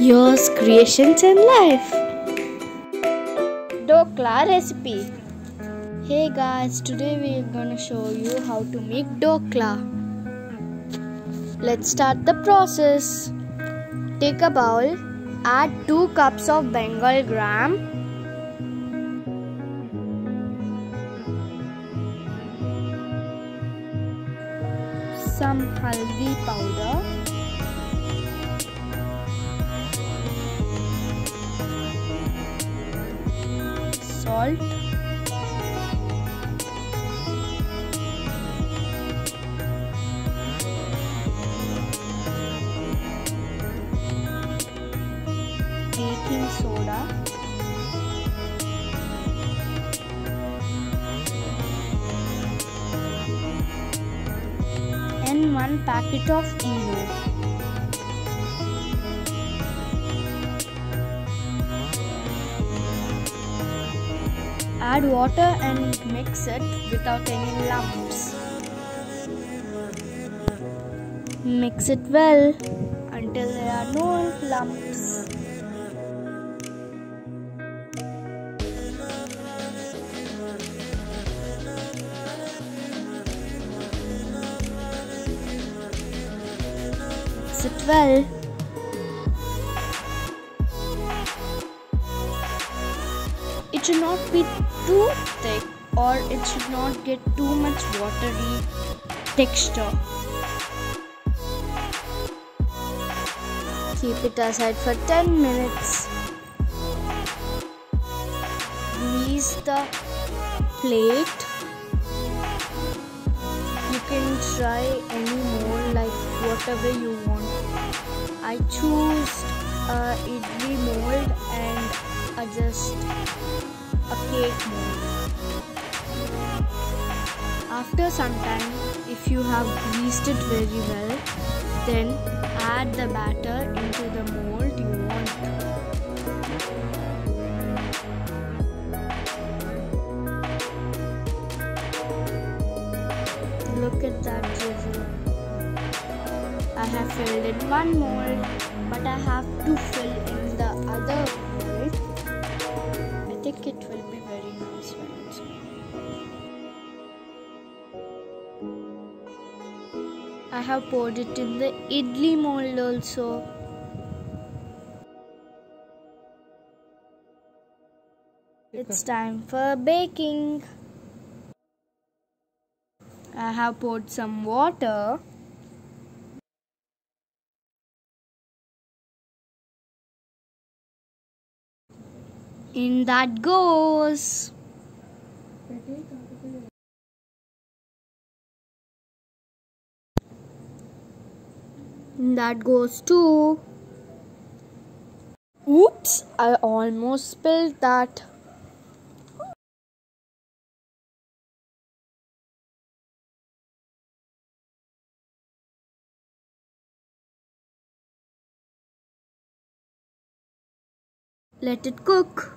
Yours creations in life. Dhokla recipe. Hey guys, today we are gonna show you how to make dhokla. Let's start the process. Take a bowl, add 2 cups of Bengal gram, some haldi powder, salt, baking soda, and 1 packet of ENO. Add water and mix it without any lumps. Mix it well until there are no lumps. Mix it well. It should not be too thick or it should not get too much watery texture. Keep it aside for 10 minutes. Grease the plate. You can try any more, like whatever you want. I choose idli mold and adjust a cake mold. After some time, if you have greased it very well, then add the batter into the mold you want. Look at that drizzle. I have filled in one mold, but I have to fill in the other mold. I think it will be very nice when it's I have poured it in the idli mold also. It's time for baking. I have poured some water. In that goes. In that goes too. Oops, I almost spilled that. Let it cook.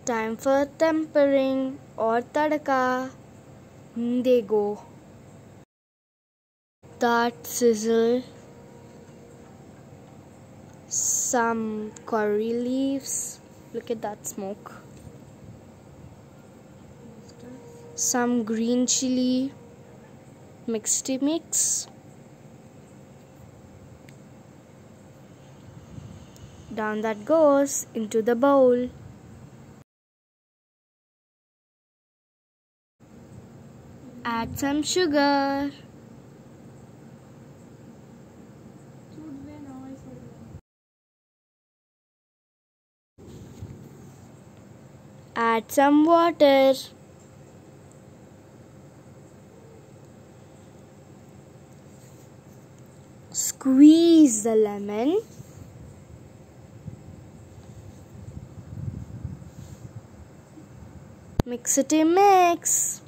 Time for tempering or tadka. They go. That sizzle. Some curry leaves. Look at that smoke. Some green chili. Mixty mix. Down that goes into the bowl. Add some sugar. Add some water. Squeeze the lemon. Mixity mix.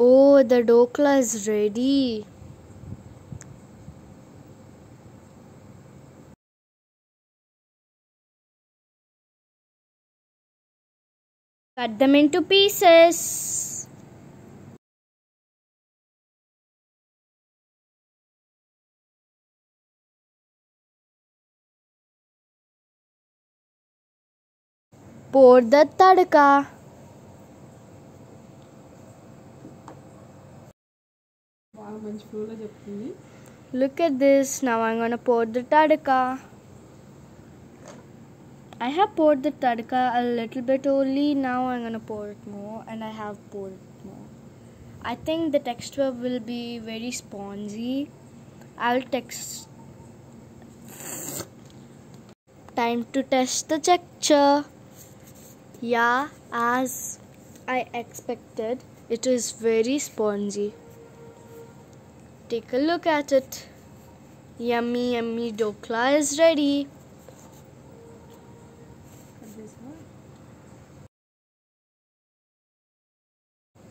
Oh, the Dhokla is ready. Cut them into pieces. Pour the tadka. Look at this. Now I'm gonna pour the tadka. I have poured the tadka a little bit only. Now I'm gonna pour it more, and I have poured it more. I think the texture will be very spongy. Time to test the texture. Yeah, as I expected, it is very spongy. Take a look at it. Yummy, yummy Dhokla is ready.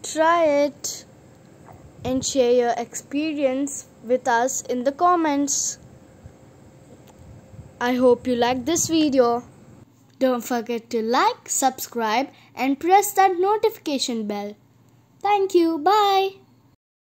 Try it and share your experience with us in the comments. I hope you like this video. Don't forget to like, subscribe and press that notification bell. Thank you. Bye.